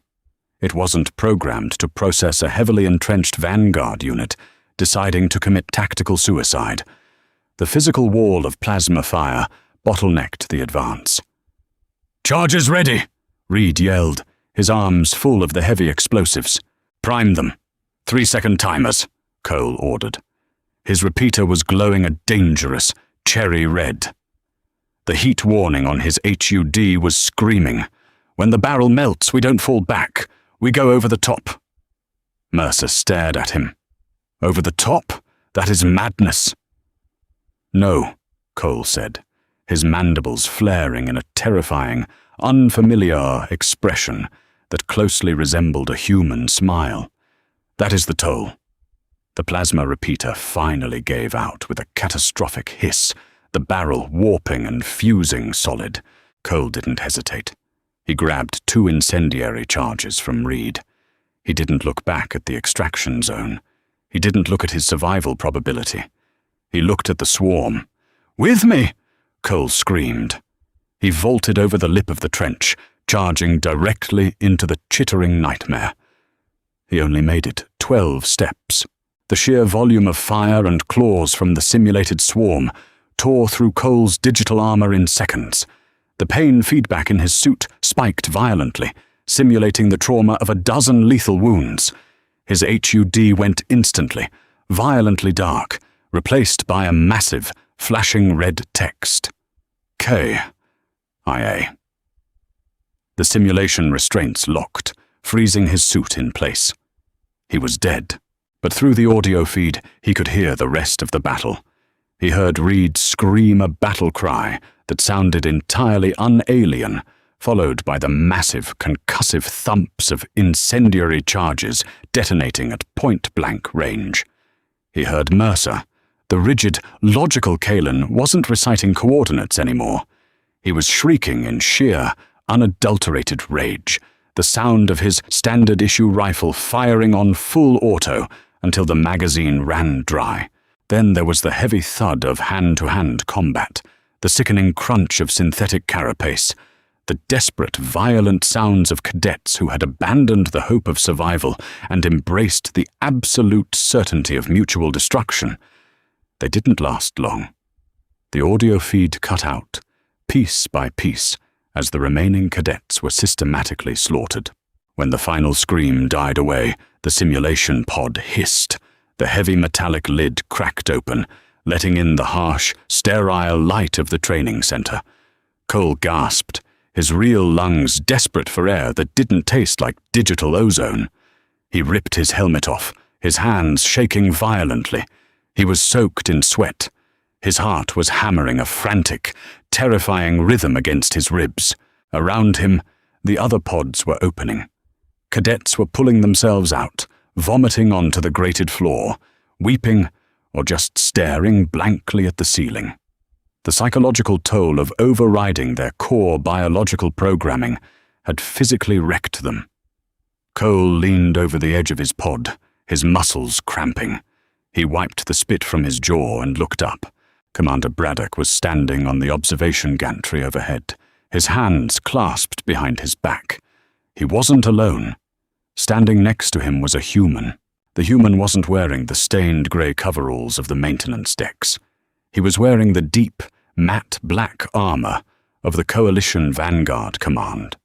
It wasn't programmed to process a heavily entrenched vanguard unit, deciding to commit tactical suicide. The physical wall of plasma fire bottlenecked the advance. "Charges ready!" Reed yelled, his arms full of the heavy explosives. "Prime them. 3-second timers," Cole ordered. His repeater was glowing a dangerous cherry red. The heat warning on his HUD was screaming. "When the barrel melts, we don't fall back. We go over the top." Mercer stared at him. "Over the top? That is madness." "No," Cole said, his mandibles flaring in a terrifying, unfamiliar expression that closely resembled a human smile. "That is the toll." The plasma repeater finally gave out with a catastrophic hiss, the barrel warping and fusing solid. Cole didn't hesitate. He grabbed 2 incendiary charges from Reed. He didn't look back at the extraction zone. He didn't look at his survival probability. He looked at the swarm. "With me!" Cole screamed. He vaulted over the lip of the trench, charging directly into the chittering nightmare. He only made it 12 steps. The sheer volume of fire and claws from the simulated swarm tore through Cole's digital armor in seconds. The pain feedback in his suit spiked violently, simulating the trauma of a dozen lethal wounds. His HUD went instantly, violently dark, replaced by a massive, flashing red text. KIA. The simulation restraints locked, freezing his suit in place. He was dead, but through the audio feed he could hear the rest of the battle. He heard Reed scream a battle cry that sounded entirely un-alien, followed by the massive, concussive thumps of incendiary charges detonating at point-blank range. He heard Mercer. The rigid, logical Kalen wasn't reciting coordinates anymore. He was shrieking in sheer, unadulterated rage, the sound of his standard-issue rifle firing on full auto until the magazine ran dry. Then there was the heavy thud of hand-to-hand combat, the sickening crunch of synthetic carapace, the desperate, violent sounds of cadets who had abandoned the hope of survival and embraced the absolute certainty of mutual destruction. They didn't last long. The audio feed cut out, piece by piece, as the remaining cadets were systematically slaughtered. When the final scream died away, the simulation pod hissed. The heavy metallic lid cracked open, letting in the harsh, sterile light of the training center. Cole gasped, his real lungs desperate for air that didn't taste like digital ozone. He ripped his helmet off, his hands shaking violently. He was soaked in sweat. His heart was hammering a frantic, terrifying rhythm against his ribs. Around him, the other pods were opening. Cadets were pulling themselves out, vomiting onto the grated floor, weeping or just staring blankly at the ceiling. The psychological toll of overriding their core biological programming had physically wrecked them. Cole leaned over the edge of his pod, his muscles cramping. He wiped the spit from his jaw and looked up. Commander Braddock was standing on the observation gantry overhead, his hands clasped behind his back. He wasn't alone. Standing next to him was a human. The human wasn't wearing the stained grey coveralls of the maintenance decks. He was wearing the deep, matte black armor of the Coalition Vanguard Command.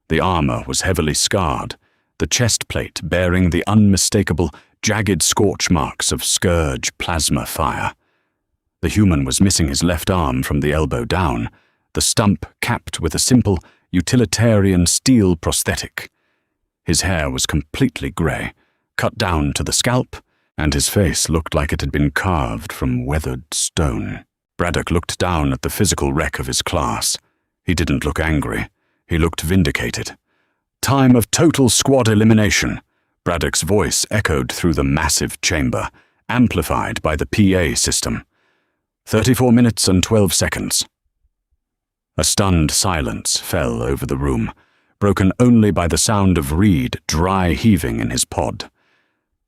The armor was heavily scarred, the chest plate bearing the unmistakable, jagged scorch marks of scourge plasma fire. The human was missing his left arm from the elbow down, the stump capped with a simple, utilitarian steel prosthetic. His hair was completely grey, cut down to the scalp, and his face looked like it had been carved from weathered stone. Braddock looked down at the physical wreck of his class. He didn't look angry. He looked vindicated. "Time of total squad elimination." Braddock's voice echoed through the massive chamber, amplified by the PA system. 34 minutes and 12 seconds. A stunned silence fell over the room, broken only by the sound of Reed dry heaving in his pod.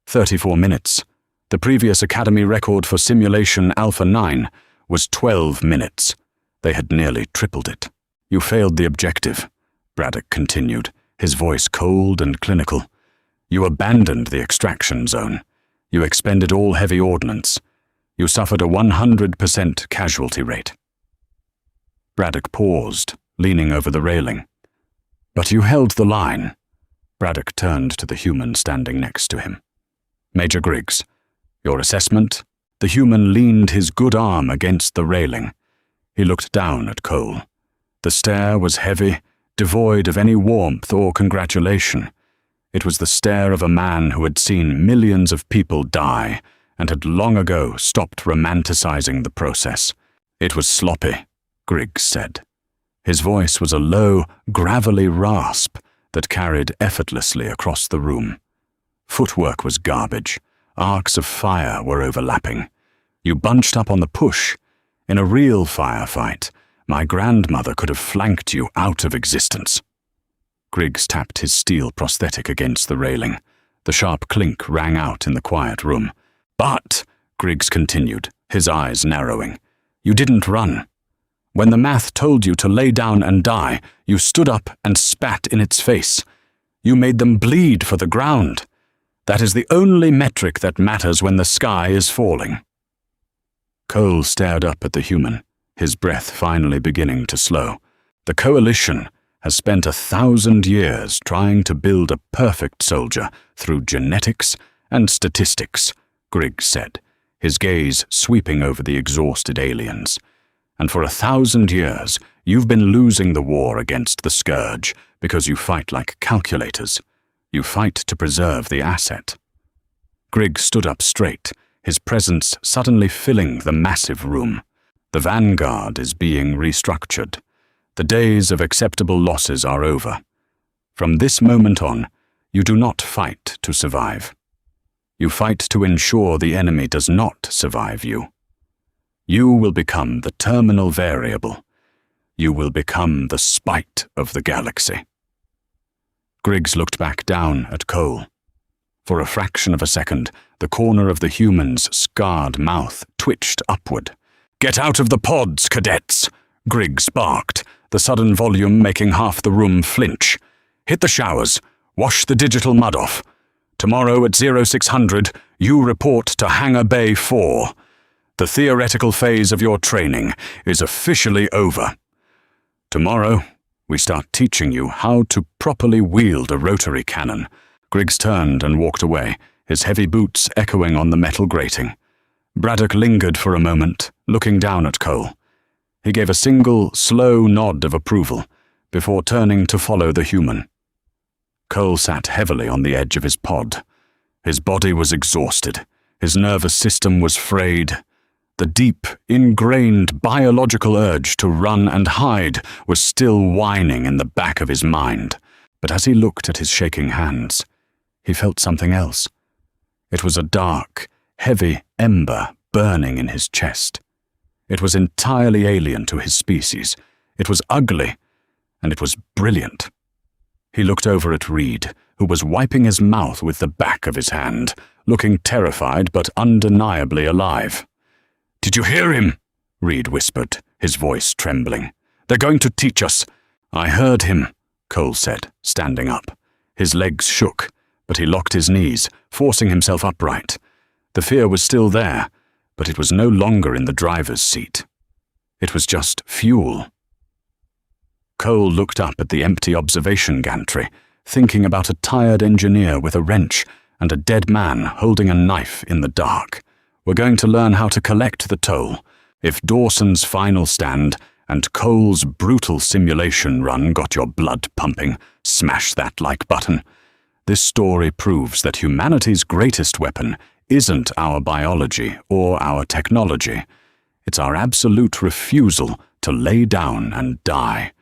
34 minutes. The previous Academy record for Simulation Alpha 9 was 12 minutes. They had nearly tripled it. "You failed the objective," Braddock continued, his voice cold and clinical. "You abandoned the extraction zone. You expended all heavy ordnance. You suffered a 100% casualty rate." Braddock paused, leaning over the railing. "But you held the line." Braddock turned to the human standing next to him. "Major Griggs, your assessment?" The human leaned his good arm against the railing. He looked down at Cole. The stare was heavy, devoid of any warmth or congratulation. It was the stare of a man who had seen millions of people die and had long ago stopped romanticizing the process. "It was sloppy," Griggs said. His voice was a low, gravelly rasp that carried effortlessly across the room. Footwork was garbage. Arcs of fire were overlapping. You bunched up on the push. In a real firefight, my grandmother could have flanked you out of existence. Griggs tapped his steel prosthetic against the railing. The sharp clink rang out in the quiet room. "But," Griggs continued, his eyes narrowing, "you didn't run. When the math told you to lay down and die, you stood up and spat in its face. You made them bleed for the ground. That is the only metric that matters when the sky is falling." Cole stared up at the human, his breath finally beginning to slow. "The Coalition has spent 1,000 years trying to build a perfect soldier through genetics and statistics," Griggs said, his gaze sweeping over the exhausted aliens. "And for 1,000 years, you've been losing the war against the Scourge because you fight like calculators. You fight to preserve the asset." Griggs stood up straight, his presence suddenly filling the massive room. "The Vanguard is being restructured. The days of acceptable losses are over. From this moment on, you do not fight to survive. You fight to ensure the enemy does not survive you. You will become the terminal variable. You will become the spite of the galaxy." Griggs looked back down at Cole. For a fraction of a second, the corner of the human's scarred mouth twitched upward. "Get out of the pods, cadets!" Griggs barked, the sudden volume making half the room flinch. "Hit the showers. Wash the digital mud off. Tomorrow at 0600, you report to Hangar Bay 4. The theoretical phase of your training is officially over." Tomorrow, we start teaching you how to properly wield a rotary cannon. Griggs turned and walked away, his heavy boots echoing on the metal grating. Braddock lingered for a moment, looking down at Cole. He gave a single, slow nod of approval, before turning to follow the human. Cole sat heavily on the edge of his pod. His body was exhausted. His nervous system was frayed. The deep, ingrained biological urge to run and hide was still whining in the back of his mind. But as he looked at his shaking hands, he felt something else. It was a dark, heavy ember burning in his chest. It was entirely alien to his species. It was ugly, and it was brilliant. He looked over at Reed, who was wiping his mouth with the back of his hand, looking terrified but undeniably alive. "Did you hear him?" Reed whispered, his voice trembling. "They're going to teach us." "I heard him," Cole said, standing up. His legs shook, but he locked his knees, forcing himself upright. The fear was still there, but it was no longer in the driver's seat. It was just fuel. Cole looked up at the empty observation gantry, thinking about a tired engineer with a wrench and a dead man holding a knife in the dark. We're going to learn how to collect the toll. If Dawson's final stand and Cole's brutal simulation run got your blood pumping, smash that like button. This story proves that humanity's greatest weapon isn't our biology or our technology. It's our absolute refusal to lay down and die.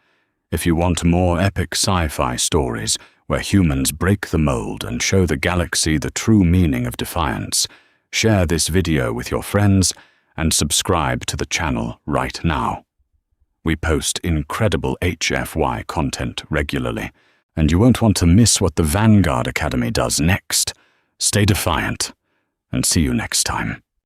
If you want more epic sci-fi stories where humans break the mold and show the galaxy the true meaning of defiance, share this video with your friends and subscribe to the channel right now. We post incredible HFY content regularly, and you won't want to miss what the Vanguard Academy does next. Stay defiant, and see you next time.